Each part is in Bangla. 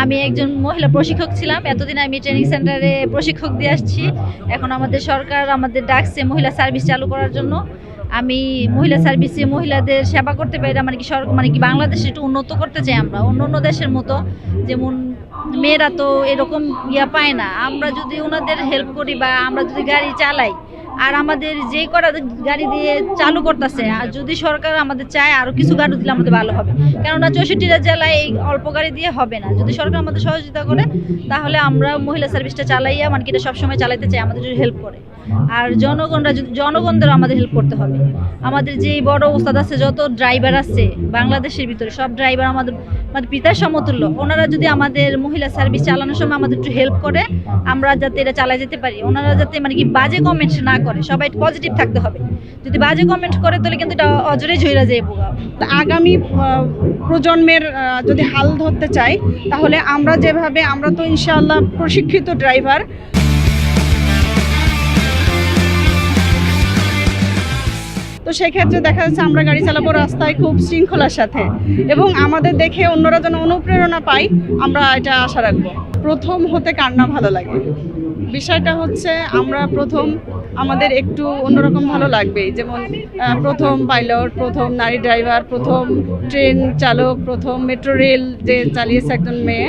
আমি একজন মহিলা প্রশিক্ষক ছিলাম, এতদিন আমি ট্রেনিং সেন্টারে প্রশিক্ষক দিয়ে আসছি। এখন আমাদের সরকার আমাদের ডাকছে মহিলা সার্ভিস চালু করার জন্য। আমি মহিলা সার্ভিসে মহিলাদের সেবা করতে পারি, মানে কি বাংলাদেশে একটু উন্নত করতে চাই আমরা অন্য অন্য দেশের মতো। যেমন মেয়েরা তো এরকম পায় না, আমরা যদি ওনাদের হেল্প করি বা আমরা যদি গাড়ি চালাই, আর আমাদের যেই করা গাড়ি দিয়ে চালু করতেছে, আর যদি সরকার আমাদের চায় আরও কিছু গাড়ি দিলে আমাদের ভালো হবে। কেননা 64টা জেলায় এই অল্প গাড়ি দিয়ে হবে না। যদি সরকার আমাদের সহযোগিতা করে তাহলে আমরা মহিলা সার্ভিসটা চালাইয়া মানে কি এটা সবসময় চালাইতে চাই, আমাদের যদি হেল্প করে। আর জনগণদেরও আমাদের হেল্প করতে হবে। আমাদের যে বড় ওস্তাদ আছে, যত ড্রাইভার আছে বাংলাদেশের ভিতরে, সব ড্রাইভার আমাদের পিতার সমতুল্য। ওনারা যদি আমাদের মহিলা সার্ভিস চালানোর সময় আমাদের একটু হেল্প করে, আমরা যাতে এটা চালাই যেতে পারি। ওনারা যাতে মানে কি বাজে কমেন্ট না করে, সবাই পজিটিভ থাকতে হবে। যদি বাজে কমেন্ট করে তাহলে কিন্তু এটা অজরে ঝইরা যায়। আগামী প্রজন্মের যদি হাল ধরতে চাই, তাহলে আমরা তো ইনশাআল্লাহ প্রশিক্ষিত ড্রাইভার। তো সেক্ষেত্রে দেখা যাচ্ছে আমরা গাড়ি চালাবো রাস্তায় খুব শৃঙ্খলার সাথে, এবং আমাদের দেখে অন্যরা যেন অনুপ্রেরণা পায়, আমরা এটা আশা রাখবো। প্রথম হতে কার না ভালো লাগে? বিষয়টা হচ্ছে আমরা আমাদের একটু অন্যরকম ভালো লাগবে। যেমন প্রথম পাইলট, প্রথম নারী ড্রাইভার, প্রথম ট্রেন চালক, প্রথম মেট্রো রেল যে চালিয়েছে একজন মেয়ে,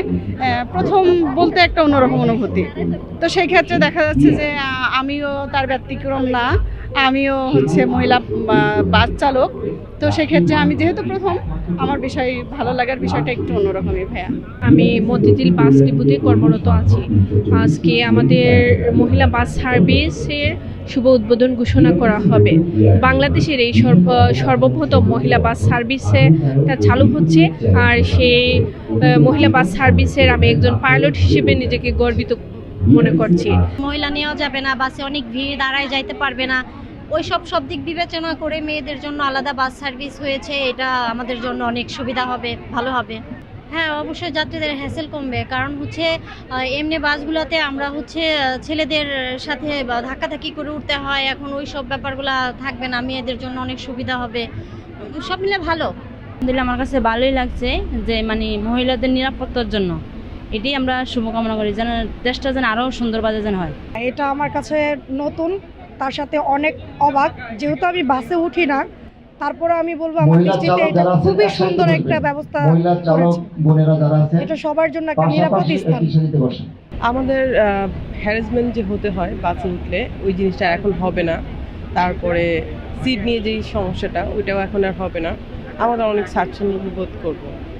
প্রথম বলতে একটা অন্যরকম অনুভূতি। তো সেই ক্ষেত্রে দেখা যাচ্ছে যে আমিও তার ব্যতিক্রম না, আমিও মহিলা বাস চালক। তো সেক্ষেত্রে আমি যেহেতু প্রথম, আমার ভালো লাগার বিষয়টা একটু অন্যরকমই। ভাইয়া, আমি মতিঝিল বাস ডিপোতে কর্মরত আছি। আজকে আমাদের মহিলা বাস সার্ভিসের শুভ উদ্বোধন ঘোষণা করা হবে। বাংলাদেশের এই সর্বপ্রথম মহিলা বাস সার্ভিসটা চালু হচ্ছে, আর সেই মহিলা বাস সার্ভিসের আমি একজন পাইলট হিসেবে নিজেকে গর্বিত মনে করছি। মহিলা নেওয়া যাবে না, বাসে অনেক ভিড়, দাঁড়ায় যাইতে পারবে না, ওই সব দিক বিবেচনা করে মেয়েদের জন্য আলাদা বাস সার্ভিস হয়েছে। এটা আমাদের জন্য অনেক সুবিধা হবে, ভালো হবে। হ্যাঁ, অবশ্যই যাত্রীদের হ্যাসেল কমবে, কারণ এমনি বাসগুলোতে আমরা ছেলেদের সাথে ধাক্কাধাক্কি করে উঠতে হয়। এখন ওই সব ব্যাপারগুলো থাকবে না, মেয়েদের জন্য অনেক সুবিধা হবে। সব মিলে ভালো। আলহামদুলিল্লাহ, আমার কাছে ভালোই লাগছে যে মহিলাদের নিরাপত্তার জন্য এটাই আমরা শুভকামনা করি, যেন দেশটা যেন আরও সুন্দরভাবে যেন হয়। এটা আমার কাছে নতুন, তার সাথে অনেক অবাক। যেহেতু আমি বাসে উঠি না, তারপরে আমি বলবো আমার দৃষ্টিতে এটা খুবই সুন্দর একটা ব্যবস্থা করেছে। এটা সবার জন্য একটা নিরাপদ স্থান। আমাদের হ্যারাসমেন্ট যে হতে হয় বাসে উঠলে, ওই জিনিসটা এখন হবে না। তারপরে সিট নিয়ে যেই সমস্যাটা, ওইটাও এখন আর হবে না। আমরা অনেক স্বাচ্ছন্দ্য বোধ করবো।